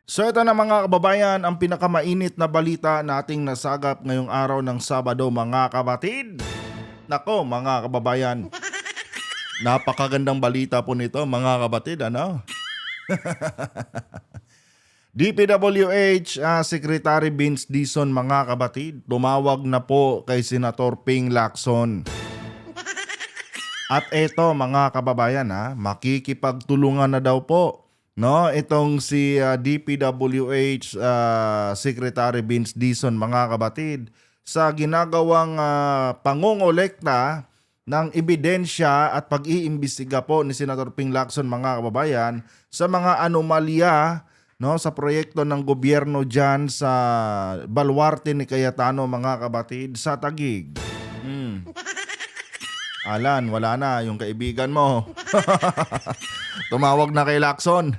So ito na mga kababayan, ang pinakamainit na balita nating nasagap ngayong araw ng Sabado mga kapatid. Nako mga kababayan, napakagandang balita po nito mga kapatid. DPWH Secretary Vince Dizon mga kapatid, tumawag na po kay Senator Ping Lacson. At eto mga kababayan makikipagtulungan na daw po. No, itong si DPWH Secretary Vince Dizon mga kapatid sa ginagawang pangongolekta ng ebidensya at pag-iimbestiga po ni Senator Ping Lacson mga kababayan sa mga anomalya sa proyekto ng gobyerno diyan sa Baluarte ni Cayetano mga kapatid sa Taguig. Alan, wala na yung kaibigan mo. Tumawag na kay Lacson.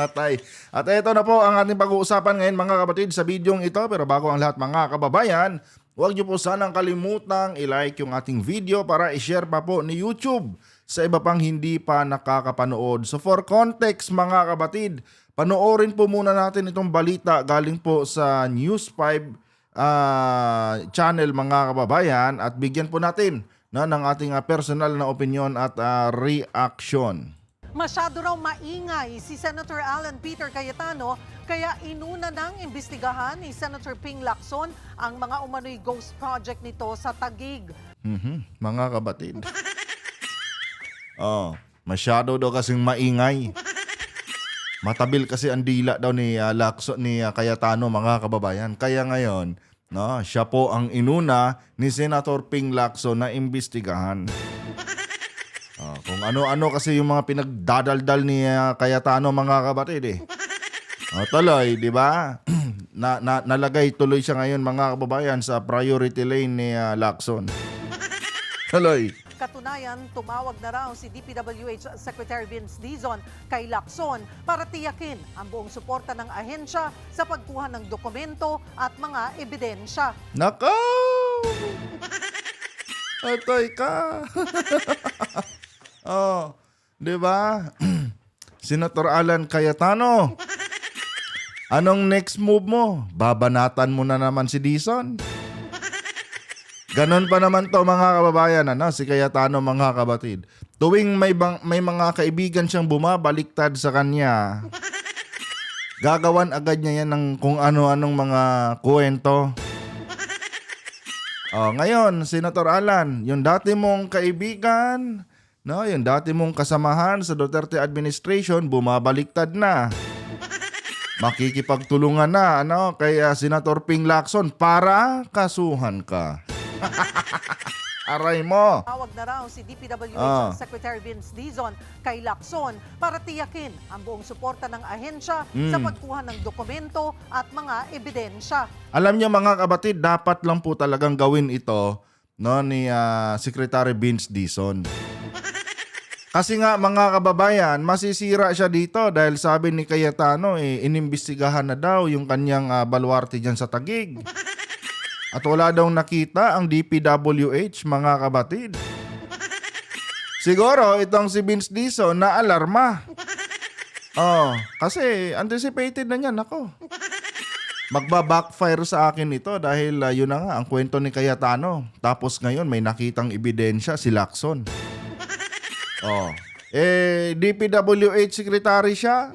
Atay. At ito na po ang ating pag-uusapan ngayon mga kapatid sa bidyong ito. Pero bago ang lahat mga kababayan, huwag niyo po sanang kalimutang i-like yung ating video para i-share pa po ni YouTube sa iba pang hindi pa nakakapanood. So for context mga kapatid, panoorin po muna natin itong balita galing po sa News 5 channel mga kababayan at bigyan po natin ng ating personal na opinion at reaction. Masyado raw maingay si Senator Alan Peter Cayetano kaya inuna nang imbestigahan ni Senator Ping Lacson ang mga umano'y ghost project nito sa Taguig. Mga kapatid. Masyado daw kasing maingay. Matabil kasi ang dila daw ni Lacson ni Cayetano mga kababayan. Kaya ngayon, siya po ang inuna ni Senator Ping Lacson na imbestigahan. Kung ano-ano kasi yung mga pinagdadaldal ni Cayetano mga kapatid tuloy, di ba? Nalagay tuloy siya ngayon mga kababayan sa priority lane ni Lacson. Tuloy. Katunayan, tumawag na raw si DPWH Secretary Vince Dizon kay Lacson para tiyakin ang buong suporta ng ahensya sa pagkuha ng dokumento at mga ebidensya. Nako! Atay ka! Di ba? Senator Alan Cayetano, anong next move mo? Babanatan mo na naman si Dizon? Ganon pa naman to mga kababayan, si Cayetano mga kapatid. Tuwing may mga kaibigan siyang bumabaliktad sa kanya, gagawan agad niya yan ng kung ano-anong mga kwento. Ngayon, Senator Alan, yung dati mong kaibigan, yung dati mong kasamahan sa Duterte administration, bumabaliktad na. Makikipagtulungan na kay Senator Ping Lacson para kasuhan ka. Aray mo. Tawag na raw si DPWH Secretary Vince Dizon kay Lacson para tiyakin ang buong suporta ng ahensya sa pagkuha ng dokumento at mga ebidensya. Alam niyo mga kapatid, dapat lang po talagang gawin ito ni Secretary Vince Dizon. Kasi nga mga kababayan, masisira siya dito dahil sabi ni Cayetano inimbestigahan na daw yung kanyang baluarte dyan sa Taguig. At wala daw nakita ang DPWH mga kapatid. Siguro itong si Vince Dizon na alarma. Kasi anticipated na niyan ako. Magba-backfire sa akin ito dahil yun na nga ang kwento ni Cayetano. Tapos ngayon may nakitang ebidensya si Lacson. DPWH secretary siya.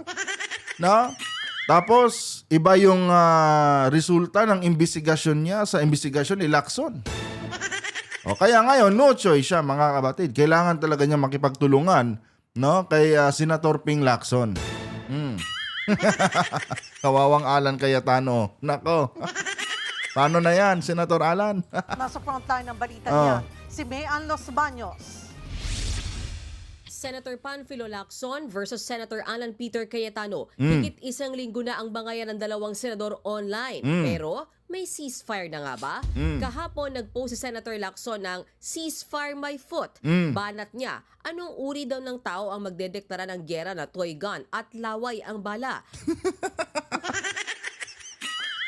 Tapos iba yung resulta ng investigasyon niya sa investigasyon ni Lacson. Kaya ngayon no choice siya mga kapatid. Kailangan talaga niya makipagtulungan kay Senator Ping Lacson. Kawawang Alan Cayetano. Nako. Paano na yan, Senator Alan? Nasa frontline ng balita niya, si Mayan Los Baños. Senator Panfilo Lacson versus Senator Alan Peter Cayetano. Higit isang linggo na ang bangayan ng dalawang senador online. Pero may ceasefire na nga ba? Kahapon nag-post si Senator Lacson ng ceasefire my foot. Banat niya, anong uri daw ng tao ang magdedeklara ng giyera na toy gun at laway ang bala?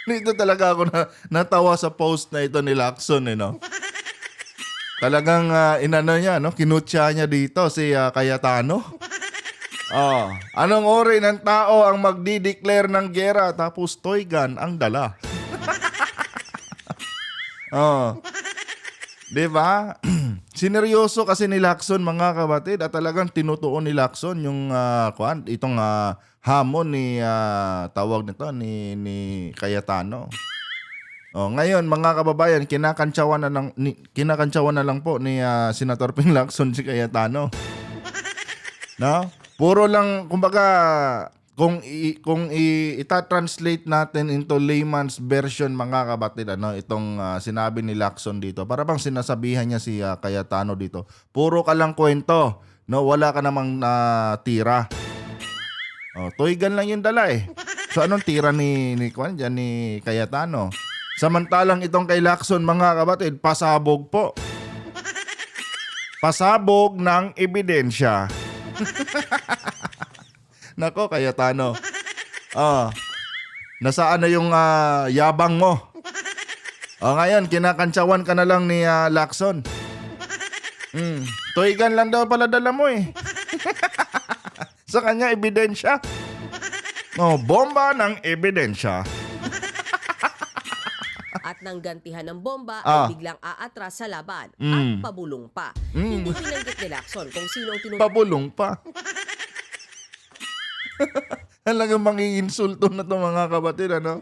Dito talaga ako natawa sa post na ito ni Lacson Talagang inano niya, kinutya niya dito si Cayetano. Oh, anong uri ng tao ang magdi-declare ng giyera tapos toy gun ang dala? Oh. 'Di ba? Sineryoso kasi ni Lacson mga kapatid at talagang tinutuon ni Lacson yung itong hamon ni tawag nito ni Cayetano. Oh, ngayon mga kababayan, kinakantsawan na lang po ni Senator Ping Lacson si Cayetano. No? Puro lang kumbaga kung ita-translate natin into layman's version mga kapatid, itong sinabi ni Lacson dito, para bang sinasabihan niya si Cayetano dito, puro ka lang kwento, no? Wala ka namang tira. Oh, toy gun lang yung dala eh. So anong tira ni Cayetano? Samantalang itong kay Lacson mga kapatid, pasabog po. Pasabog ng ebidensya. Nako, Cayetano. Nasaan na yung yabang mo? Ngayon, kinakantsawan ka na lang ni Lacson. Toy gun lang daw pala dala mo eh. Sa kanya, ebidensya. Bomba ng ebidensya. At nang gantihan ng bomba ay biglang aatras sa laban at pabulong pa. Hindi binanggit ni Lacson kung sino ang tinutukoy. Pabulong pa. Talagang manginsulto na to mga kapatid, ano?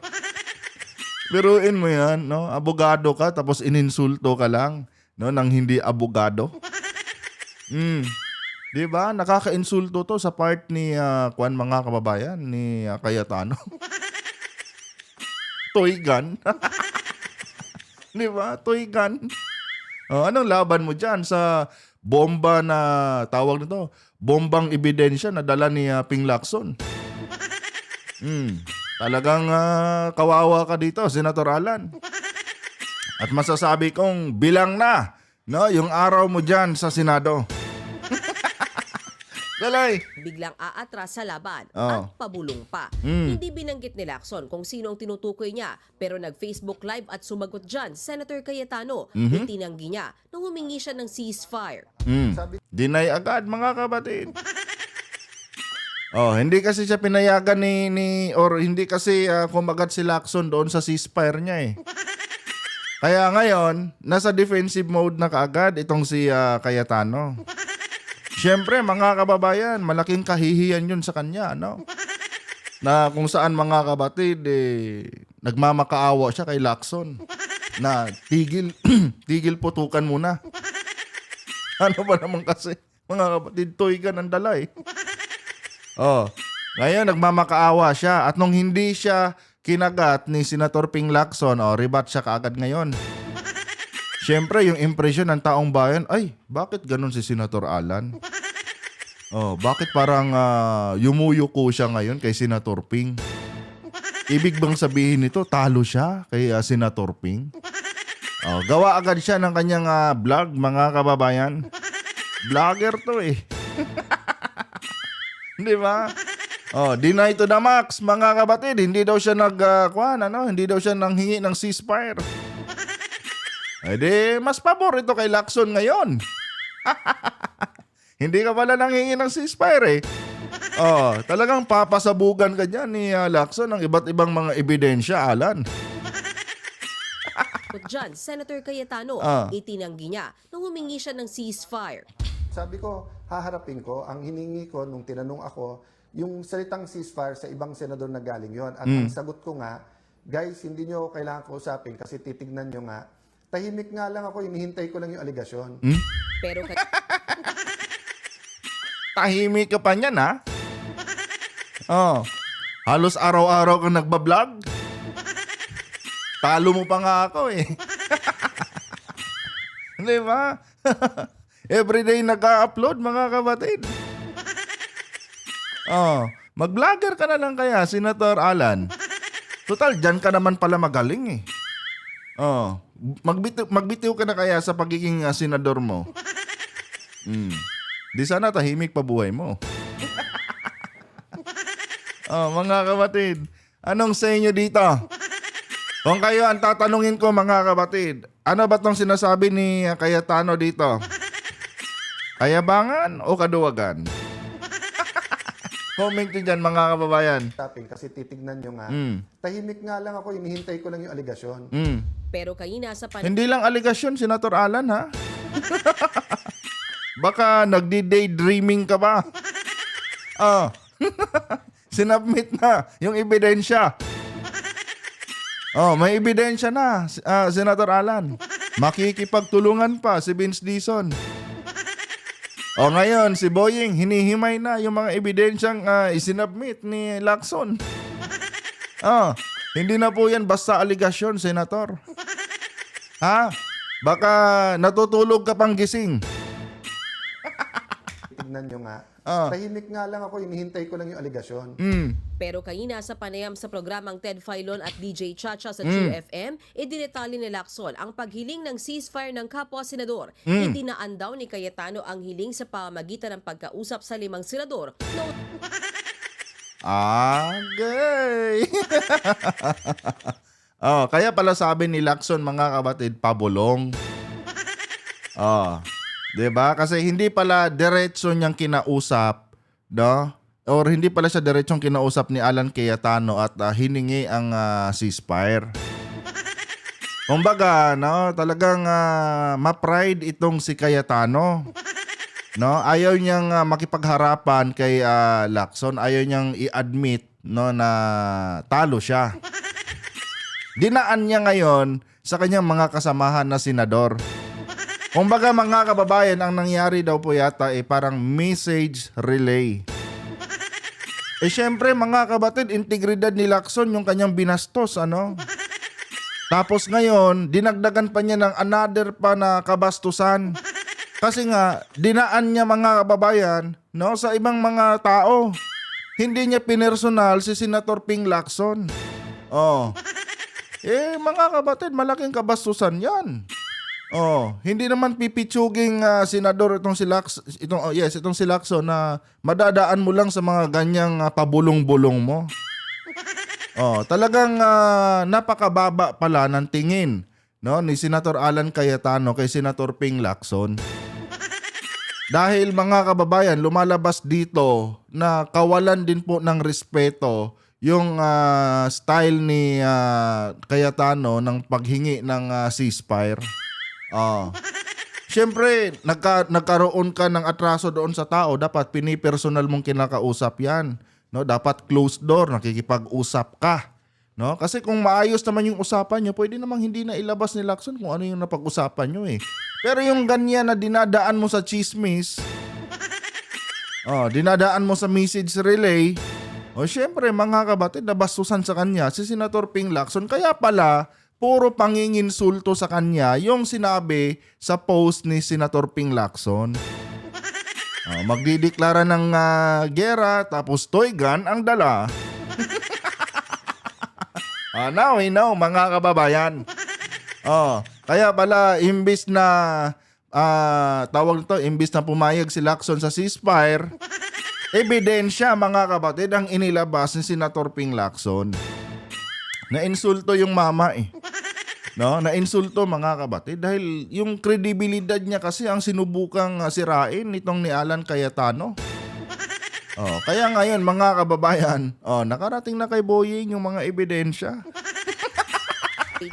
Biruin mo yan, no? Abogado ka tapos ininsulto ka lang, no? Nang hindi abogado. Di ba? Nakaka-insulto to sa part ni mga kababayan ni Cayetano. Toy gun. Di ba? Toy gun. Anong laban mo dyan sa bomba na tawag nito? Bombang ebidensya na dala ni Ping Lacson. Talagang kawawa ka dito, Senator Alan. At masasabi kong bilang na, no, yung araw mo dyan sa Senado. Galay. Biglang aatras sa laban at pabulong pa. Hindi binanggit ni Lacson kung sino ang tinutukoy niya, pero nag-Facebook Live at sumagot dyan, Senator Cayetano. Itinanggi niya nung humingi siya ng ceasefire. Deny agad mga kapatid. Hindi kasi siya pinayagan or hindi kasi kumagat si Lacson doon sa ceasefire niya eh. Kaya ngayon, nasa defensive mode na kaagad itong si Cayetano. Siyempre mga kababayan, malaking kahihiyan yun sa kanya, no? Na kung saan mga kapatid, nagmamakaawa siya kay Lacson. Na tigil putukan muna. Ano ba naman kasi, mga kapatid, toy gun ang dala eh. Ngayon nagmamakaawa siya at nung hindi siya kinagat ni Senator Ping Lacson, rebat siya kaagad ngayon. Siyempre, yung impression ng taong bayan, ay, bakit ganun si Senator Alan? Bakit parang yumuyuko siya ngayon kay Senator Ping? Ibig bang sabihin nito, talo siya kay Senator Ping? Gawa agad siya ng kanyang vlog, mga kababayan. Vlogger to eh. Di ba? Deny to the max, mga kapatid. Hindi daw siya hindi daw siya nanghingi ng ceasefire. Mas pabor ito kay Lacson ngayon. Hindi ka pala nanghingi ng ceasefire eh. Talagang papasabugan ka dyan ni Lacson ng iba't ibang mga ebidensya, Alan. At dyan, Senator Cayetano, itinanggi niya nung humingi siya ng ceasefire. Sabi ko, haharapin ko. Ang hiningi ko nung tinanong ako, yung salitang ceasefire sa ibang senador na galing yon. At ang sagot ko nga, guys, hindi nyo kailangan kausapin kasi titignan nyo nga. Tahimik nga lang ako, hinihintay ko lang yung aligasyon. Pero Tahimik ka pa niyan, ha? Halos araw-araw kang nagbablog. Talo mo pa nga ako eh. Di ba? Everyday nag-upload mga kapatid. Mag-vlogger ka na lang kaya, Senator Alan. Total, dyan ka naman pala magaling eh. Magbitiw ka na kaya sa pagiging senador mo. Di sana tahimik pa buhay mo. Mga kapatid, anong sa inyo dito? Kung kayo ang tatanungin ko mga kapatid, ano ba tong sinasabi ni Cayetano dito? Kayabangan o kaduwagan? Comment nyo dyan mga kababayan. Kasi titignan nyo nga, Mm. tahimik nga lang ako, inihintay ko lang yung aligasyon. Mm. Pero kanina sa Hindi lang aligasyon, Senator Alan, ha? Baka nagdi-daydreaming ka ba? Ah. Sinubmit na yung ebidensya. Oh, may ebidensya na, Senator Alan. Makikipagtulungan pa si Vince Dizon. O ngayon, si Boying, hinihimay na yung mga ebidensyang isinubmit ni Lacson. Hindi na po yan basta aligasyon, Senator. Ha? Baka natutulog ka pang gising. Tignan nyo nga, Ah. tahimik nga lang ako, inihintay ko lang yung aligasyon. Pero kanina sa panayam sa programang Ted Filon at DJ Chacha sa True FM, idinetali ni Lacson ang paghiling ng ceasefire ng kapwa senador. Itinaan daw ni Cayetano ang hiling sa pamamagitan ng pagkausap sa 5 senador noong Gay! Kaya pala sabi ni Lacson, mga kabatid, pabulong. 'Di ba? Kasi hindi pala diretso niyang kinausap, no? Or hindi pala siya diretsong kinausap ni Alan Cayetano at hiningi ang ceasefire. Kumbaga, no, talagang ma-pride itong si Cayetano. No, ayaw niyang makipagharapan kay Lacson, ayaw niyang i-admit no na talo siya. Dinaan niya ngayon sa kanyang mga kasamahan na senador. Kumbaga mga kababayan, ang nangyari daw po yata parang message relay. Syempre mga kabatid, integridad ni Lacson yung kanyang binastos, ano? Tapos ngayon, dinagdagan pa niya ng another pa na kabastusan. Kasi nga, dinaan niya mga kababayan, no, sa ibang mga tao. Hindi niya pinersonal si Senator Ping Lacson. Mga kabatid, malaking kabastusan yan. Hindi naman pipitsuging senador itong si Lacson na madadaan mo lang sa mga ganyang pabulong-bulong mo. Talagang napakababa pala ng tingin, no, ni Senator Alan Cayetano kay Senator Ping Lacson. Dahil mga kababayan, lumalabas dito na kawalan din po ng respeto yung style ni Cayetano ng paghingi ng ceasefire. Siyempre, nagkaroon ka ng atraso doon sa tao, dapat pinipersonal mong kinakausap yan. No, dapat closed door, nakikipag-usap ka. No? Kasi kung maayos naman yung usapan nyo, pwede namang hindi na ilabas ni Lacson kung ano yung napag-usapan nyo eh. Pero yung ganyan na dinadaan mo sa chismis, dinadaan mo sa message relay, syempre mga kabatid, nabastusan sa kanya si Senator Ping Lacson. Kaya pala, puro panginginsulto sa kanya yung sinabi sa post ni Senator Ping Lacson. Magdideklara ng gera tapos toy gun ang dala. Now we know mga kababayan. Kaya pala imbis na imbis na pumayag si Lacson sa ceasefire, ebidensya mga kapatid ang inilabas ni Senator Ping Lacson. Na-insulto yung mama eh. No, na-insulto mga kabatid dahil yung kredibilidad niya kasi ang sinubukang sirain nitong ni Alan Cayetano. Kaya ngayon mga kababayan, nakarating na kay Boying yung mga ebidensya.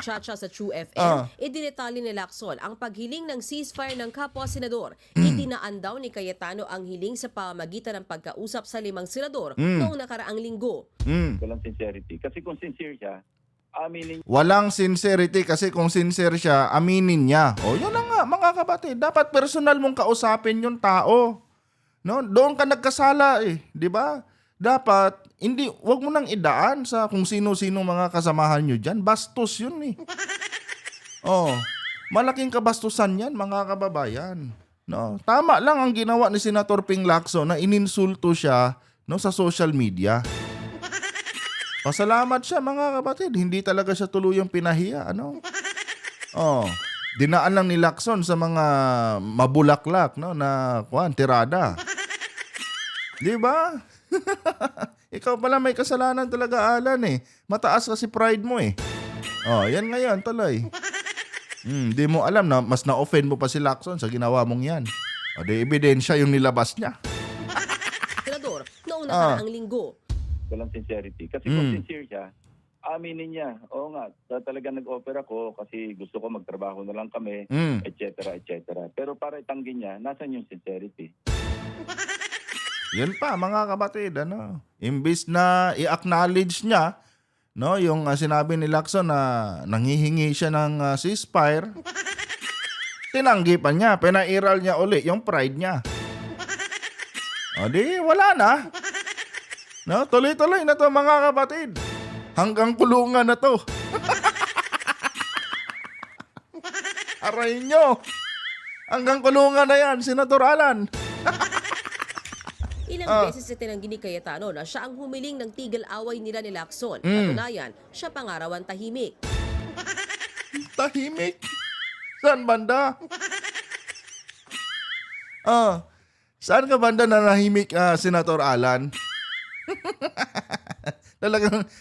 Chacha sa True FM, idinetali ni Lacson ang paghiling ng ceasefire ng kapwa senador. Itinaan daw ni Cayetano ang hiling sa pamamagitan ng pagkausap sa 5 senador noong nakaraang linggo. Walang sincerity. Kasi kung sincere siya, aminin Walang sincerity kasi kung sincere siya, aminin niya. Yun na nga mga kapatid, dapat personal mong kausapin yung tao. No, doon ka nagkasala eh, 'di ba? Dapat wag mo nang idaan sa kung sino-sino mga kasamahan nyo diyan. Bastos 'yun eh. Malaking kabastusan 'yan mga kababayan. No, tama lang ang ginawa ni Senator Ping Lacson na ininsulto siya no sa social media. Pasalamat siya mga kapatid, hindi talaga siya tuluyang pinahiya, ano? Dinaan lang ni Lacson sa mga mabulaklak no na tirada. 'Di ba? Ikaw pala may kasalanan talaga, Alan eh. Mataas kasi pride mo eh. Yan ngayon tuloy. Di mo alam na mas na-offend mo pa si Lacson sa ginawa mong yan. Di ebidensya yung nilabas niya. Senador noong nitong nakaraang linggo. Walang sincerity. Kasi kung sincere siya, aminin niya, oo nga, talaga nag-offer ako kasi gusto ko magtrabaho na lang kami, etc. etc. Pero para itanggi niya, nasan yung sincerity? Yan pa mga kapatid, ano, imbis na i-acknowledge niya, no, yung sinabi ni Lacson na nanghihingi siya ng ceasefire, tinanggi pa niya, pinairal niya uli yung pride niya. O di, wala na. No, tuloy-tuloy na to mga kapatid. Hanggang kulungan na to. Aray nyo. Hanggang kulungan na yan, Senator Alan. Ilang beses itinanggi ni Cayetano na siya ang humiling ng tigil away nila ni Lacson. Katunayan, siya pangarawan tahimik. Tahimik? Saan banda? Saan ka banda na nahimik, Senator Alan?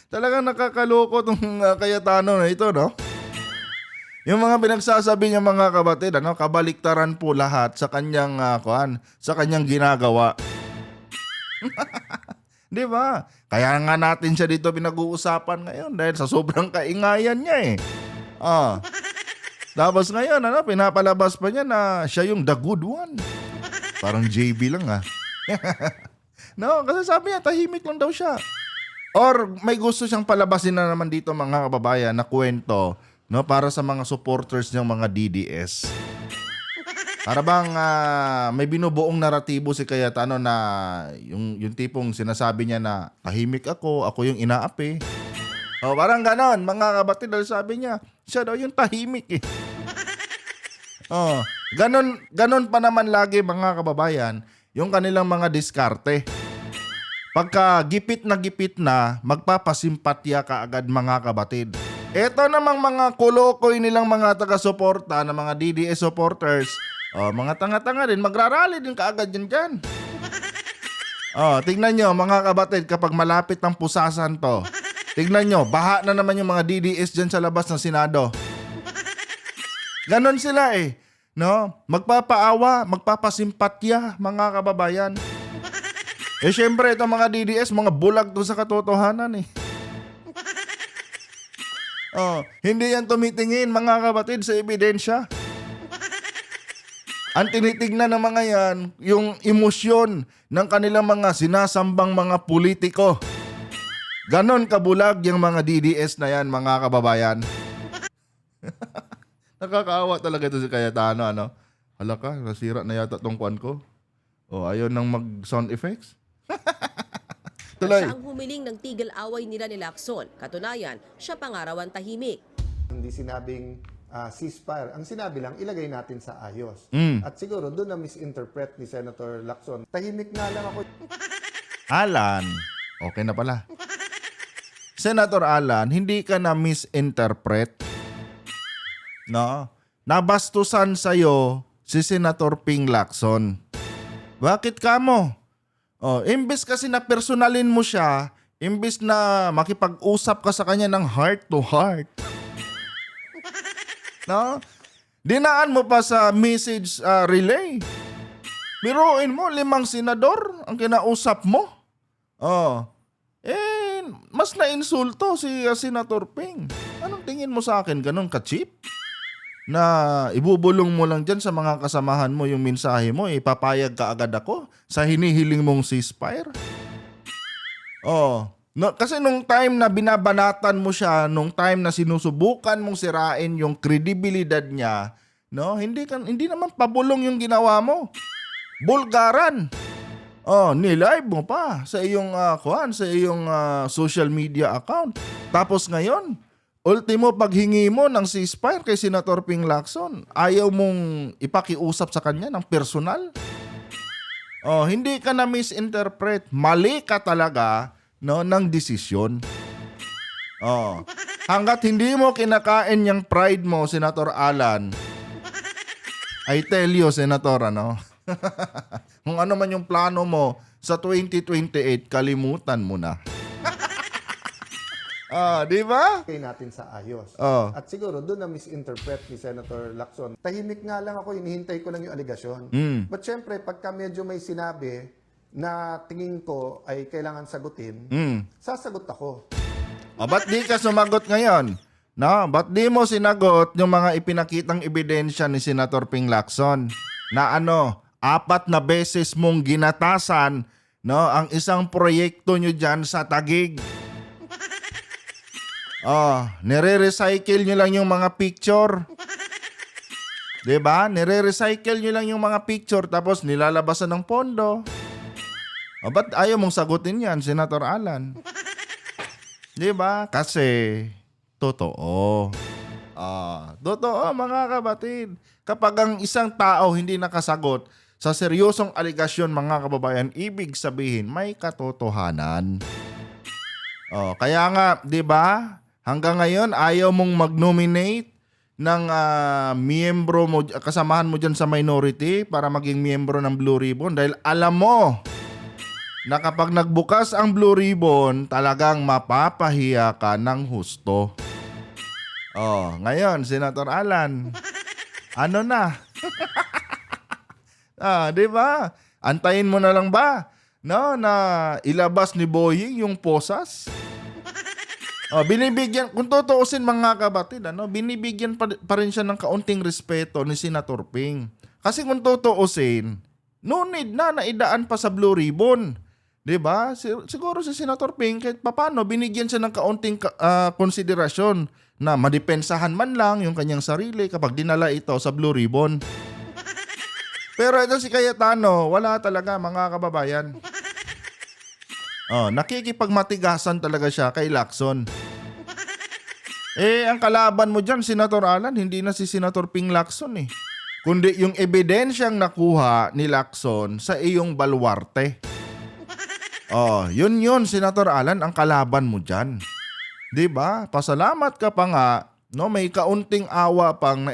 talagang nakakaloko tong Cayetano na ito, no? Yung mga pinagsasabi niya mga kapatid, ano, kabaliktaran po lahat sa kanyang sa kanyang ginagawa. 'Di ba? Kaya nga natin siya dito pinag-uusapan ngayon dahil sa sobrang kaingayan niya eh. Tapos ngayon, ano, pinapalabas pa niya na siya yung the good one. Parang JB lang No, kasi sabi niya tahimik lang daw siya. Or may gusto siyang palabasin na naman dito mga kababayan na kwento, no, para sa mga supporters ng mga DDS. Para bang may binubuong naratibo si Cayetano na yung tipong sinasabi niya na tahimik ako yung inaapi. O parang ganon mga kapatid, dahil sabi niya siya daw yung tahimik eh. Ganon pa naman lagi mga kababayan yung kanilang mga diskarte. Pagka gipit na, magpapasimpatya ka agad mga kabatid. Ito namang mga kulokoy nilang mga taga-suporta na mga DDS supporters, mga tanga-tanga din, magrarally din kaagad dyan. Tignan nyo mga kabatid, kapag malapit ng pusasan to, tignan nyo, baha na naman yung mga DDS dyan sa labas ng Senado. Ganon sila eh. No? Magpapaawa, magpapasimpatya mga kababayan. Syempre, itong mga DDS, mga bulag to sa katotohanan eh. Hindi yan tumitingin mga kapatid sa ebidensya. Ang tinitignan ng mga yan, yung emosyon ng kanilang mga sinasambang mga politiko. Ganon kabulag yung mga DDS na yan mga kababayan. Nakakaawa talaga ito si Cayetano, ano? Hala ka, nasira na yata tong kwan ko. Ayaw nang mag-sound effects. Tuloy. Siya ang humiling ng tigil away nila ni Lacson. Katunayan, siya pangarawan tahimik. Hindi sinabing ceasefire. Ang sinabi lang, ilagay natin sa ayos. At siguro doon na misinterpret ni Senator Lacson. Tahimik nga lang ako. Alan, okay na pala. Senator Alan, hindi ka na misinterpret. No? Nabastusan sa'yo si Senator Ping Lacson. Bakit ka mo? Imbes kasi na personalin mo siya, imbes na makipag-usap ka sa kanya ng heart to heart. No? Dinaan mo pa sa message relay. Biruin mo, 5 senador ang kinausap mo. Mas na-insulto si Senator Ping. Anong tingin mo sa akin? Ganun ka-cheap? Na ibubulong mo lang dyan sa mga kasamahan mo yung mensahe mo, ipapayag ka agad ako sa hinihiling mong ceasefire? No, kasi nung time na binabanatan mo siya, nung time na sinusubukan mong sirain yung kredibilidad niya, no, hindi naman pabulong yung ginawa mo. Bulgaran. Nilive mo pa sa iyong social media account. Tapos ngayon, ultimo paghingi mo ng ceasefire kay Senator Ping Lacson, ayaw mong ipakiusap sa kanya ng personal? Hindi ka na misinterpret. Mali ka talaga, no, ng desisyon. Hanggat hindi mo kinakain yung pride mo, Senator Alan, I tell you, Senator, kung ano man yung plano mo sa 2028, kalimutan mo na. Di ba? Ilagay natin sa ayos. Oh. At siguro doon na misinterpret ni Senator Lacson. Tahimik nga lang ako, hinihintay ko lang yung aligasyon. But syempre, pagka medyo may sinabi, na tingin ko ay kailangan sagutin, sasagot ako. O, ba't di ka sumagot ngayon? No, ba't di mo sinagot yung mga ipinakitang ebidensya ni Senator Ping Lacson na 4 na beses mong ginatasan, no, ang isang proyekto nyo dyan sa Taguig. Nire-recycle nyo lang yung mga picture. 'Di ba? Nire-recycle nyo lang yung mga picture tapos nilalabasan ng pondo. O, ba't ayaw mong sagutin yan, Senator Alan? 'Di ba? Kasi totoo. Totoo mga kapatid. Kapag ang isang tao hindi nakasagot sa seryosong aligasyon mga kababayan, ibig sabihin may katotohanan. Kaya nga, 'di ba? Hanggang ngayon ayaw mong mag-nominate ng miyembro mo, kasamahan mo dyan sa minority para maging miyembro ng Blue Ribbon dahil alam mo na kapag nagbukas ang Blue Ribbon, talagang mapapahiya ka ng husto. Ngayon, Senator Alan, ano na? 'Di ba? Antayin mo na lang ba, no, na ilabas ni Boying yung posas? Binibigyan, kung tutuusin mga kapatid, binibigyan pa rin siya ng kaunting respeto ni Senator Ping. Kasi kung tutuusin, no need na naidaan pa sa Blue Ribbon. 'Di ba? Siguro si Senator Ping kahit papaano binigyan siya ng kaunting konsiderasyon na madepensahan man lang yung kanyang sarili kapag dinala ito sa Blue Ribbon. Pero ito si Cayetano, wala talaga mga kababayan. Nakikipagmatigasan talaga siya kay Lacson. Ang kalaban mo dyan, Senator Alan, hindi na si Senator Ping Lacson kundi yung ebidensyang nakuha ni Lacson sa iyong baluarte. Yun, Senator Alan, ang kalaban mo dyan. 'Di ba? Pasalamat ka pa nga, no, may kaunting awa pang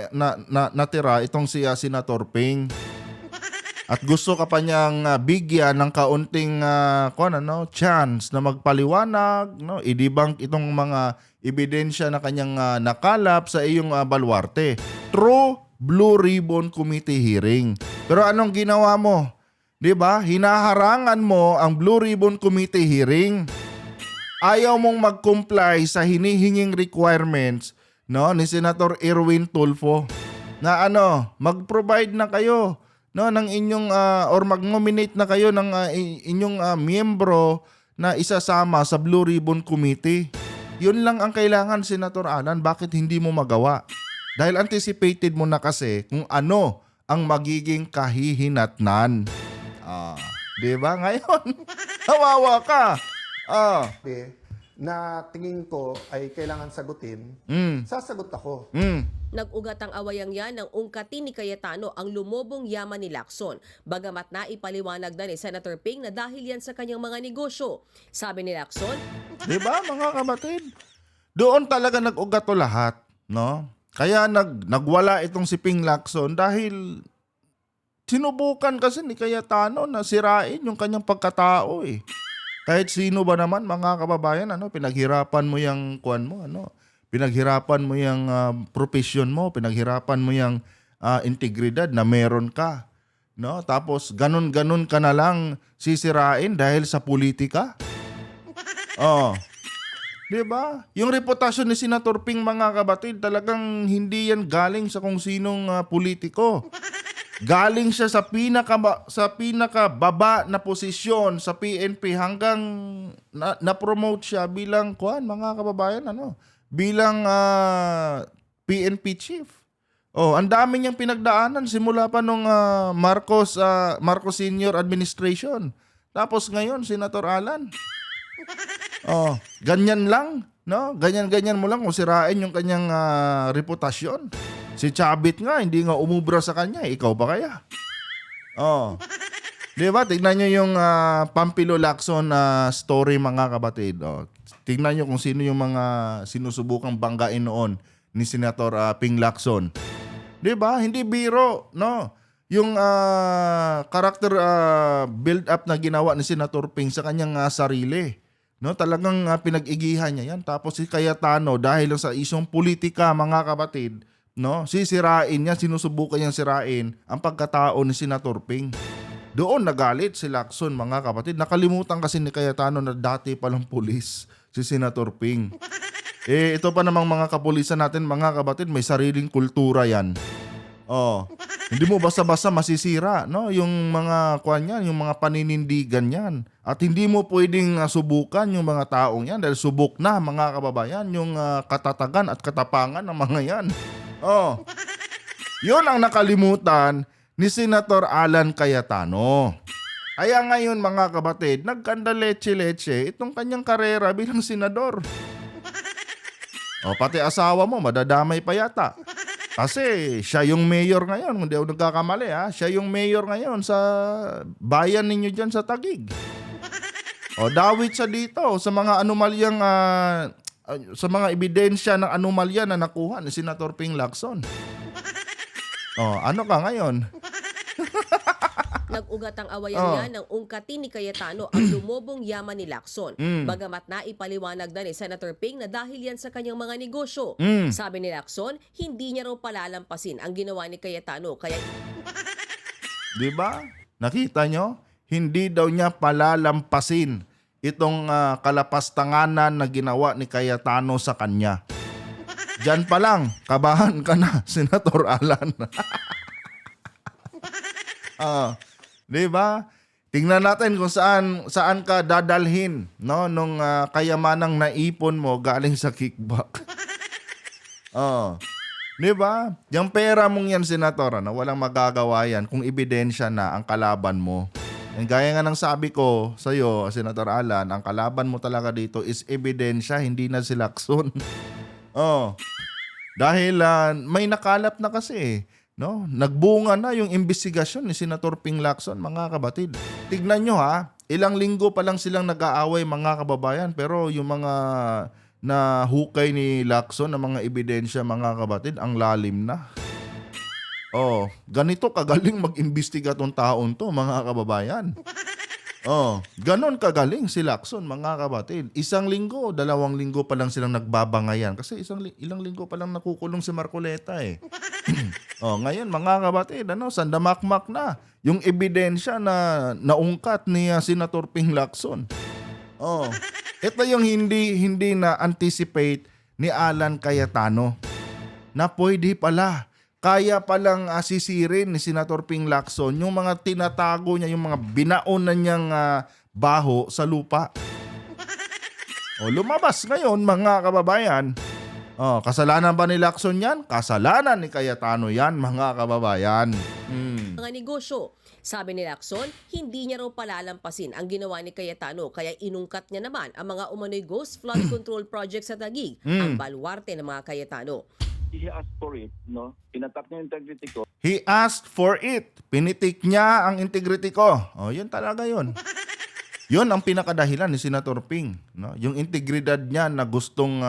natira itong si Senator Ping. At gusto ka pa niyang bigyan ng kaunting chance na magpaliwanag, no, i-debunk itong mga ebidensya na kanyang nakalap sa iyong baluarte through Blue Ribbon Committee hearing. Pero anong ginawa mo? 'Di ba? Hinaharangan mo ang Blue Ribbon Committee hearing. Ayaw mong mag-comply sa hinihinging requirements, no, ni Senator Erwin Tulfo na mag-provide na kayo, no, ng inyong or mag-nominate na kayo ng inyong miyembro na isasama sa Blue Ribbon Committee. Yun lang ang kailangan, Senator Alan. Bakit hindi mo magawa? Dahil anticipated mo na kasi kung ano ang magiging kahihinatnan. 'Di ba? Ngayon, hawawa ka. Na tingin ko ay kailangan sagutin, sasagot ako. Nag-ugat ang awayang yan ng ungkatin ni Cayetano ang lumobong yaman ni Lacson. Bagamat na ipaliwanag na ni Senator Ping na dahil yan sa kanyang mga negosyo. Sabi ni Lacson, 'Di ba mga kapatid? Doon talaga nag-ugat to lahat, no? Kaya nagwala itong si Ping Lacson dahil sinubukan kasi ni Cayetano na sirain yung kanyang pagkatao Kahit sino ba naman mga kababayan, pinaghirapan mo yung kuan mo, pinaghirapan mo yung profession mo, pinaghirapan mo yung integridad na meron ka, no? Tapos ganun-ganun ka na lang sisirain dahil sa politika. 'Di ba? Yung reputasyon ni Senator Ping mga kapatid, talagang hindi yan galing sa kung sinong politiko. Galing siya sa pinakababa na posisyon sa PNP hanggang na-promote siya bilang mga kababayan bilang PNP chief. Ang dami niyang pinagdaanan simula pa nung Marcos Senior Administration. Tapos ngayon Senator Alan. Ganyan lang, no? Ganyan mo lang kung sirain yung kanyang reputasyon. Si Chavit nga, hindi nga umubra sa kanya. Ikaw ba kaya? Di ba? Tignan nyo yung Pampilo Lacson story mga kapatid. Tignan nyo kung sino yung mga sinusubukang banggain noon ni Senator Ping Lacson. Di ba? Hindi biro, no? Yung character build-up na ginawa ni Senator Ping sa kanyang sarili. No, talagang pinag-igihan niya yan. Tapos si Cayetano, dahil sa isyong politika mga kapatid, no, sisirain niya, sinusubukan niyang sirain ang pagkatao ni Senator Ping. Doon nagalit si Lacson, mga kapatid. Nakalimutan kasi ni Cayetano na dati palang pulis si Senator Ping. Ito pa namang mga kapulisan natin, mga kapatid, may sariling kultura yan. Hindi mo basta-basta masisira, no? Yung mga kuwan yan, yung mga paninindigan yan. At hindi mo pwedeng subukan yung mga taong yan dahil subok na, mga kababayan, yung katatagan at katapangan ng mga yan. Yun ang nakalimutan ni Senator Alan Cayetano. Kaya ngayon, mga kapatid, nagkanda leche-leche itong kanyang karera bilang senador. Pati asawa mo, madadamay pa yata. Kasi siya yung mayor ngayon, hindi ako nagkakamali ha. Siya yung mayor ngayon sa bayan ninyo dyan sa Taguig. Dawit siya dito sa mga anomalyang, sa mga ebidensya ng anomalya na nakuha ni Senator Ping Lacson. Ano ka ngayon? Nag-ugat ang awayan niya ng ungkatin ni Cayetano ang lumobong yaman ni Lacson. Bagamat na ipaliwanag na ni Senator Ping na dahil yan sa kanyang mga negosyo. Sabi ni Lacson, hindi niya raw palalampasin ang ginawa ni Cayetano. Kaya Diba? Nakita nyo? Hindi daw niya palalampasin itong kalapastanganan na ginawa ni Cayetano sa kanya. Diyan pa lang, kabahan ka na, Senator Alan. Diba? Tingnan natin kung saan ka dadalhin, no, nung kayamanang naipon mo galing sa kickback. Diba? Yung pera mong yan, Senator, walang magagawa yan kung ebidensya na ang kalaban mo. Gaya nga ng sabi ko sa iyo, Senator Alan, ang kalaban mo talaga dito is ebidensya, hindi na si Lacson. Dahil may nakalap na kasi, no? Nagbunga na yung investigasyon ni Senator Ping Lacson, mga kabatid. Tignan nyo ha, ilang linggo pa lang silang nag-aaway, mga kababayan, pero yung mga na hukay ni Lacson ng mga ebidensya, mga kabatid, ang lalim na. Ganito kagaling mag-imbestiga tong taon to, mga kababayan. Ganon kagaling si Lacson, mga kabatid. 1 linggo, 2 linggo pa lang silang nagbabangayan. Kasi ilang linggo pa lang nakukulong si Marcoleta eh. Ngayon, mga kabatid, sandamakmak na yung ebidensya na naungkat ni Senator Ping Lacson. Ito yung hindi na anticipate ni Alan Cayetano na pwede pala. Kaya palang sisirin ni Senator Ping Lacson yung mga tinatago niya, yung mga binaon na niyang baho sa lupa. Lumabas ngayon, mga kababayan. Kasalanan ba ni Lacson yan? Kasalanan ni Cayetano yan, mga kababayan. mga negosyo. Sabi ni Lacson, hindi niya raw palalampasin ang ginawa ni Cayetano kaya inungkat niya naman ang mga umano'y ghost flood control project sa Taguig, ang baluarte ng mga Cayetano. He asked for it, no? Pinatak niya yung integrity ko. He asked for it. Pinitik niya ang integrity ko. Yun talaga yun. Yun ang pinakadahilan ni Senator Ping. No? Yung integridad niya na gustong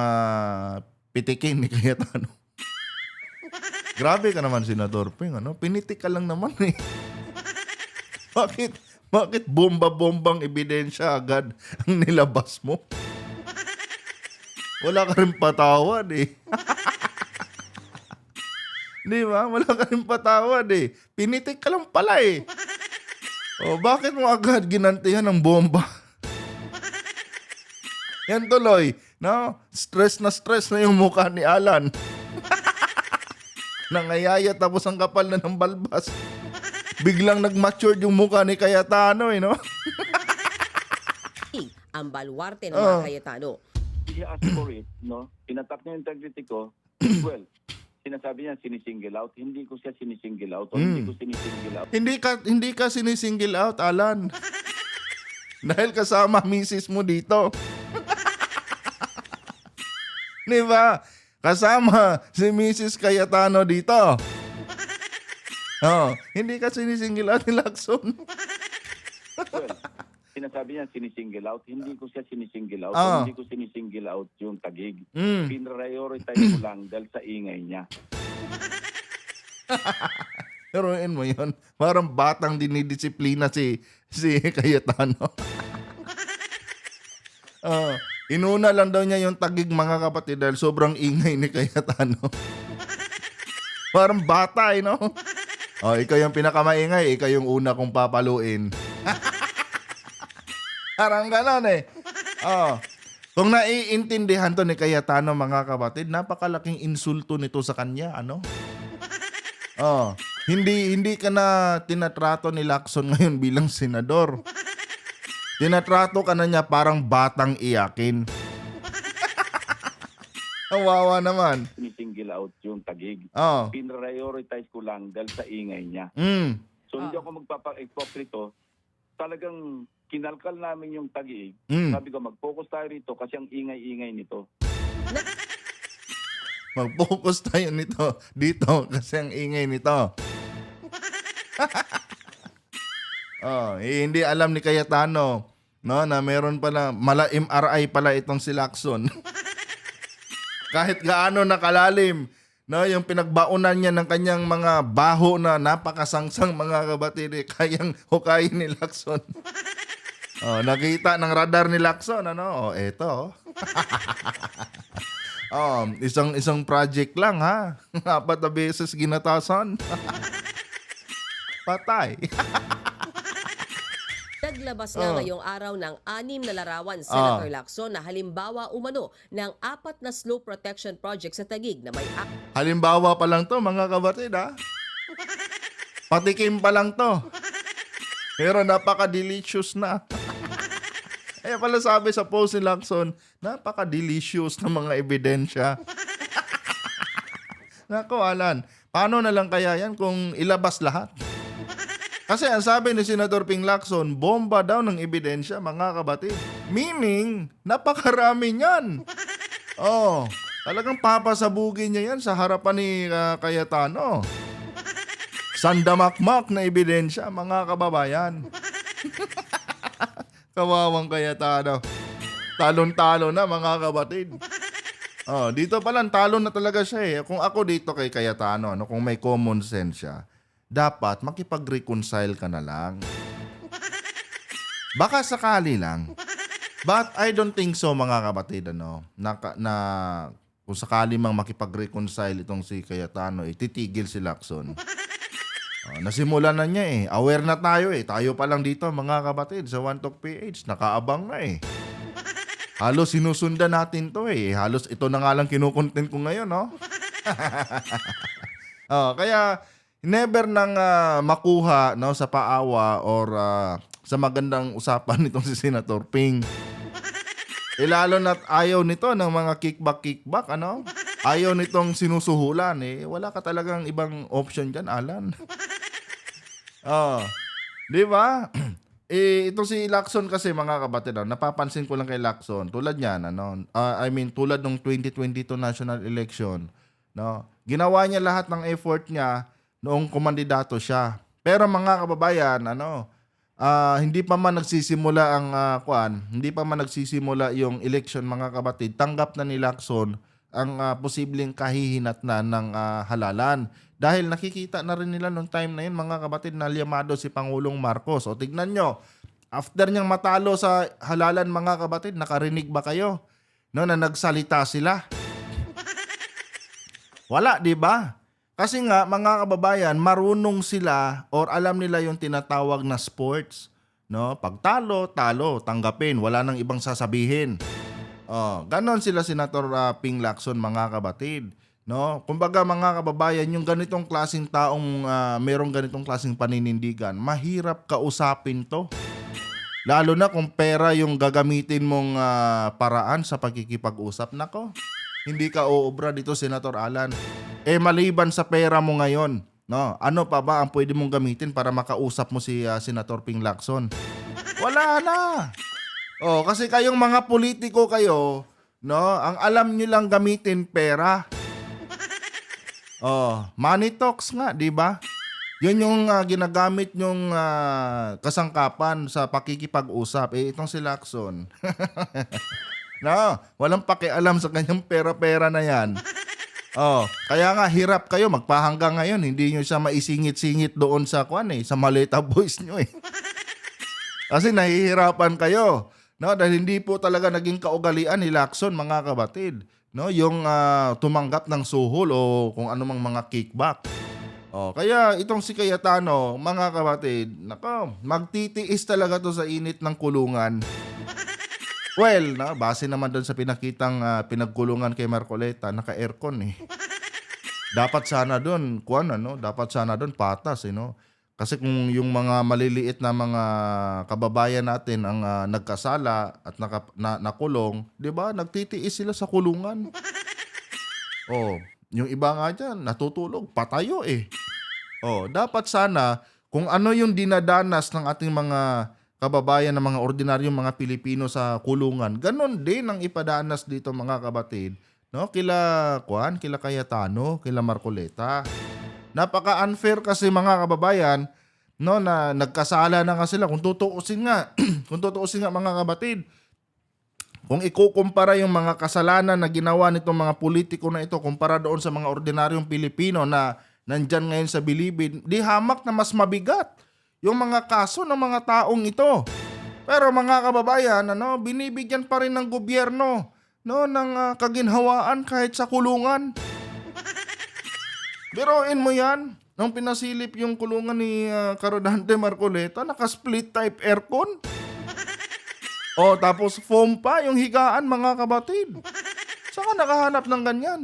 pitikin ni Cayetano. Grabe ka naman, Senator Ping. Pinitik ka lang naman eh. Bakit bomba-bombang ebidensya agad ang nilabas mo? Wala ka rin patawad eh. Di ba? Wala ka rin patawad eh. Pinitik ka lang pala eh. Bakit mo agad ginantihan ng bomba? Yan tuloy. No? Stress na yung mukha ni Alan. Nangayaya tapos ang kapal na ng balbas. Biglang nag-mature yung mukha ni Cayetano eh, no? Ang baluarte ng mga Cayetano. He asked for it, no? Pinatak niya yung integrity ko. Well, sinasabi niya sinisingle out. Hindi ko siya sinisingle out. O hindi ko sinisingle out. Hindi ka sinisingle out, Alan. Dahil kasama misis mo dito. Di ba? Kasama si Mrs. Cayetano dito. Hindi ka sinisingle out ni Lacson. Well, sinasabi niya sinisingle out. Hindi ko siya sinisingle out. O hindi ko sinisingle out yung Taguig. Pinrioritize ko lang dahil sa ingay niya. Heroin mo yun. Parang batang dinidisiplina si Cayetano. Inuna lang daw niya yung Taguig, mga kapatid, dahil sobrang ingay ni Cayetano. Parang bata no? Oh, ikaw yung pinakamaingay, ikaw yung una kong papaluin. Parang ganon eh. Oh. Kung naiintindihan to ni Cayetano, mga kapatid, napakalaking insulto nito sa kanya, ano? Oh, hindi ka na tinatrato ni Lacson ngayon bilang senador. Tinatrato ka na niya parang batang iyakin. Kawawa naman. Sinisingle out yung Taguig. Oh. Pinrioritize ko lang dahil sa ingay niya. So hindi ako magpapa-ipokrito. Talagang kinalkal namin yung Taguig. Sabi ko, mag-focus tayo rito kasi ang ingay-ingay nito. Mag-focus tayo dito kasi ang ingay nito. Hindi alam ni Cayetano, no, na meron pala mala MRI pala itong si Lacson. Kahit gaano nakalalim, no, yung pinagbaunan niya ng kanyang mga baho na napakasangsang, mga kapatid, kayang hukayin ni Lacson. Nakita ng radar ni Lacson, ano? Eto. Isang project lang, ha. 4 na beses ginatasan. Patay. Naglabas nga ngayong araw ng 6 na larawan, Senator Lacson, na halimbawa umano ng 4 na slow protection project sa Taguig na may Halimbawa pa lang to, mga kapatid, ha. Patikim pa lang to. Pero napaka-delicious na. Pala sabi sa post ni Lacson, napaka-delicious na mga ebidensya. Nako, Alan, paano na lang kaya yan kung ilabas lahat? Kasi ang sabi ni Senator Ping Lacson, bomba daw ng ebidensya, mga kapatid. Meaning, napakarami niyan. Talagang papasabugin niya yan sa harapan ni Cayetano. Sandamakmak na ebidensya, mga kababayan. Kawawang Cayetano. Talon-talo na, mga kapatid. Dito pa lang, talon na talaga siya eh. Kung ako dito kay Cayetano, kung may common sense siya, dapat makipag-reconcile ka na lang. Baka sakali lang. But I don't think so, mga kapatid, na kung sakali mang makipag-reconcile itong si Cayetano, titigil si Lacson. Nasimulan na niya eh. Aware na tayo eh. Tayo pa lang dito, mga kapatid, sa One Talk PH. Nakaabang na eh. Halos sinusundan natin to eh. Halos ito na nga lang kinukontent ko ngayon, no? Kaya never nang makuha, no, sa paawa or sa magandang usapan nitong si Senator Ping. Lalo na't ayaw nito ng mga kickback, ano? Ayaw nitong sinusuhulan eh. Wala ka talagang ibang option dyan, Alan. Di ba? Ito si Lacson kasi, mga kapatid, napapansin ko lang kay Lacson, tulad niyan, tulad ng 2022 national election, no? Ginawa niya lahat ng effort niya noong kumandidato siya. Pero mga kababayan, hindi pa man nagsisimula hindi pa man nagsisimula yung election, mga kapatid, tanggap na ni Lacson ang posibleng kahihinatnan ng halalan. Dahil nakikita na rin nila nung time na yun, mga kapatid, na liyamado si Pangulong Marcos. O tignan nyo, after niyang matalo sa halalan, mga kapatid, nakarinig ba kayo? No, na nagsalita sila? Wala, di ba? Kasi nga, mga kababayan, marunong sila or alam nila yung tinatawag na sports. No? Pag talo, tanggapin. Wala nang ibang sasabihin. Ganon sila, Senator Ping Lacson, mga kapatid. No? Kumbaga, mga kababayan, yung ganitong klaseng taong merong ganitong klaseng paninindigan, mahirap kausapin to. Lalo na kung pera yung gagamitin mong paraan sa pagkikipag-usap. Nako, hindi ka uubra dito, Senator Alan. Maliban sa pera mo ngayon, no? Ano pa ba ang pwede mong gamitin para makausap mo si Senator Ping Lacson? Wala na. Kasi kayong mga politiko kayo, no? Ang alam niyo lang gamitin pera. Money talks nga, di ba? Yun yung ginagamit yung kasangkapan sa pakikipag-usap. Itong si Lacson. No, walang pakialam sa kanyang pera-pera na yan. Kaya nga hirap kayo magpahanggang ngayon, hindi nyo siya maisingit-singit doon sa sa Maleta Boys nyo eh. Kasi nahihirapan kayo, no? Dahil hindi po talaga naging kaugalian ni Lacson, mga kapatid, no? Yung tumanggap ng suhol o kung anumang mga kickback. Kaya itong si Cayetano, mga kapatid, nako, magtitiis talaga to sa init ng kulungan. Well, base naman doon sa pinakitang pinagkulungan kay Marcoleta, naka-aircon eh. Dapat sana doon, dapat sana doon patas, Kasi kung yung mga maliliit na mga kababayan natin ang nagkasala at nakulong, 'di ba? Nagtitiis sila sa kulungan. Yung iba nga diyan natutulog, patayo eh. Dapat sana kung ano yung dinadanas ng ating mga kababayan ng mga ordinaryong mga Pilipino sa kulungan, ganon din ang ipadanas dito mga kabatid, kila Cayetano, kila Marcoleta. Napaka-unfair kasi mga kababayan, na nagkasala na nga sila. Kung tutuusin nga mga kabatid, kung ikukumpara yung mga kasalanan na ginawa nitong mga politiko na ito kumpara doon sa mga ordinaryong Pilipino na nandyan ngayon sa bilibid, di hamak na mas mabigat yung mga kaso ng mga taong ito. Pero mga kababayan, binibigyan pa rin ng gobyerno ng kaginhawaan kahit sa kulungan. Biruin mo yan, nung pinasilip yung kulungan ni Carodante Marcoleta, naka-split type aircon. Tapos foam pa yung higaan, mga kabatid. Saan ka nakahanap ng ganyan?